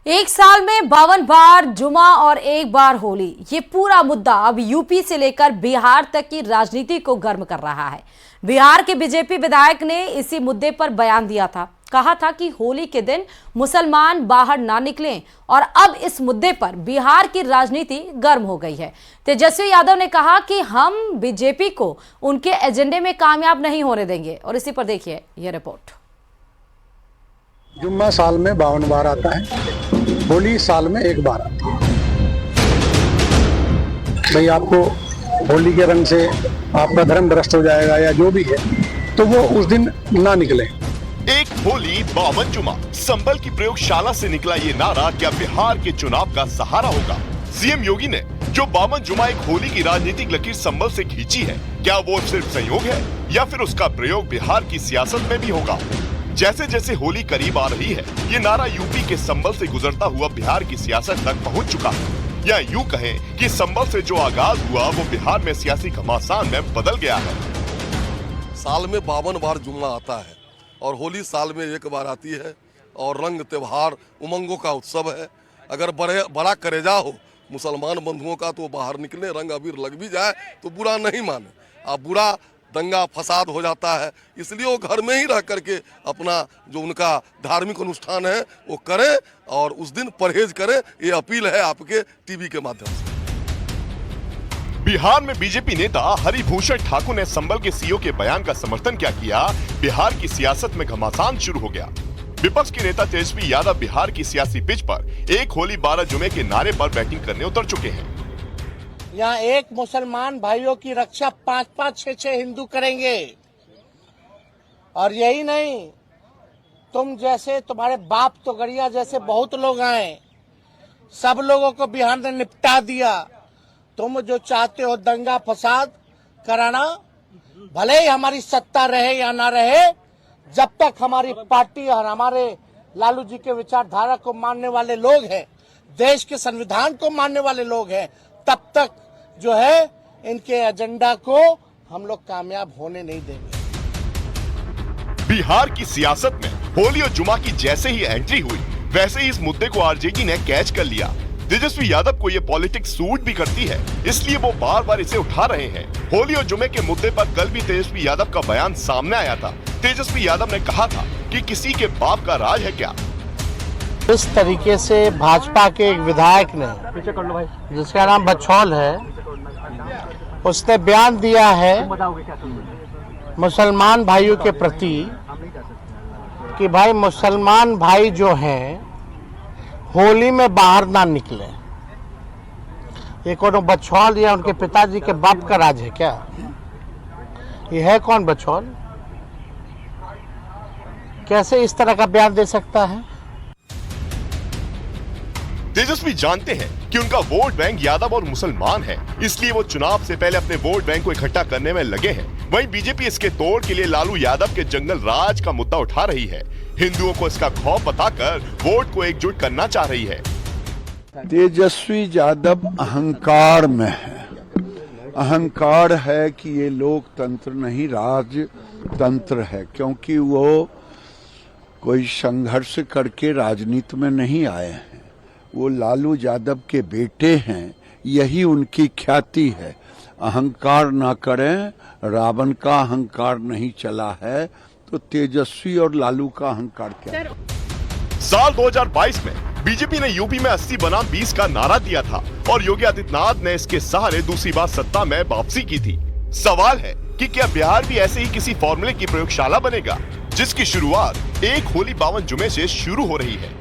एक साल में 52 बार जुमा और एक बार होली, ये पूरा मुद्दा अब यूपी से लेकर बिहार तक की राजनीति को गर्म कर रहा है। बिहार के बीजेपी विधायक ने इसी मुद्दे पर बयान दिया था। कहा था कि होली के दिन मुसलमान बाहर ना निकलें और अब इस मुद्दे पर बिहार की राजनीति गर्म हो गई है। तेजस्वी यादव ने कहा कि हम बीजेपी को उनके एजेंडे में कामयाब नहीं होने देंगे। और इसी पर देखिए यह रिपोर्ट। जुम्मा साल में 52 बार आता है, होली साल में एक बार आती है। भाई आपको होली के रंग से आपका धर्म भ्रष्ट हो जाएगा या जो भी है, तो वो उस दिन ना निकले। एक होली 52 जुमा, संबल की प्रयोगशाला से निकला ये नारा क्या बिहार के चुनाव का सहारा होगा? सीएम योगी ने जो 52 जुमा एक होली की राजनीतिक लकीर संबल से खींची है, क्या वो सिर्फ संयोग है या फिर उसका प्रयोग बिहार की सियासत में भी होगा? जैसे जैसे होली करीब आ रही है, ये नारा यूपी के संबल से गुजरता हुआ बिहार की सियासत तक पहुंच चुका है। या यूं कहें कि संबल से जो आगाज हुआ वो बिहार में सियासी घमासान में बदल गया है। साल में 52 बार जुम्मा आता है और होली साल में एक बार आती है और रंग त्योहार उमंगों का उत्सव है। अगर बड़ा करेजा हो मुसलमान बंधुओं का तो बाहर निकले, रंग अबीर लग भी जाए तो बुरा नहीं माने। अब बुरा दंगा फसाद हो जाता है, इसलिए वो घर में ही रह करके अपना जो उनका धार्मिक अनुष्ठान है वो करें और उस दिन परहेज करें। ये अपील है आपके टीवी के माध्यम से। बिहार में बीजेपी नेता हरिभूषण ठाकुर ने संबल के सीईओ के बयान का समर्थन क्या किया? बिहार की सियासत में घमासान शुरू हो गया। विपक्ष के नेता तेजस्वी यादव बिहार की सियासी पिच पर एक होली 12 जुमे के नारे पर बैटिंग करने उतर चुके हैं। यहाँ एक मुसलमान भाइयों की रक्षा 5-5, 6-6 हिंदू करेंगे। और यही नहीं, तुम जैसे तुम्हारे बाप तो गड़िया जैसे बहुत लोग आए, सब लोगों को बिहार ने निपटा दिया। तुम जो चाहते हो दंगा फसाद कराना, भले ही हमारी सत्ता रहे या ना रहे, जब तक हमारी पार्टी और हमारे लालू जी के विचारधारा को मानने वाले लोग हैं, देश के संविधान को मानने वाले लोग हैं, तब तक जो है इनके एजेंडा को हम लोग कामयाब होने नहीं देंगे। बिहार की सियासत में होली और जुमा की जैसे ही एंट्री हुई, वैसे ही इस मुद्दे को आरजेडी ने कैच कर लिया। तेजस्वी यादव को ये पॉलिटिक्स सूट भी करती है, इसलिए वो बार बार इसे उठा रहे हैं। होली और जुमे के मुद्दे पर कल भी तेजस्वी यादव का बयान सामने आया था। तेजस्वी यादव ने कहा था कि किसी के बाप का राज है क्या? इस तरीके से भाजपा के एक विधायक ने, जिसका नाम बछौल है, उसने बयान दिया है मुसलमान भाइयों के प्रति कि भाई मुसलमान भाई जो हैं होली में बाहर ना निकले। ये कौन बछौल या उनके पिताजी के बाप का राज है क्या? ये है कौन बछौल? कैसे इस तरह का बयान दे सकता है? तेजस्वी जानते हैं कि उनका वोट बैंक यादव और मुसलमान है, इसलिए वो चुनाव से पहले अपने वोट बैंक को इकट्ठा करने में लगे हैं। वहीं बीजेपी इसके तोड़ के लिए लालू यादव के जंगल राज का मुद्दा उठा रही है। हिंदुओं को इसका खौफ बताकर वोट को एकजुट करना चाह रही है। तेजस्वी यादव अहंकार में है। अहंकार है कि ये लोकतंत्र नहीं राजतंत्र है, क्योंकि वो कोई संघर्ष करके राजनीति में नहीं आए हैं। वो लालू यादव के बेटे हैं, यही उनकी ख्याति है। अहंकार ना करें, रावण का अहंकार नहीं चला है तो तेजस्वी और लालू का अहंकार क्या? साल 2022 में बीजेपी ने यूपी में 80 बनाम 20 का नारा दिया था और योगी आदित्यनाथ ने इसके सहारे दूसरी बार सत्ता में वापसी की थी। सवाल है कि क्या बिहार भी ऐसे ही किसी फॉर्मूले की प्रयोगशाला बनेगा, जिसकी शुरुआत एक होली 52 जुमे से शुरू हो रही है?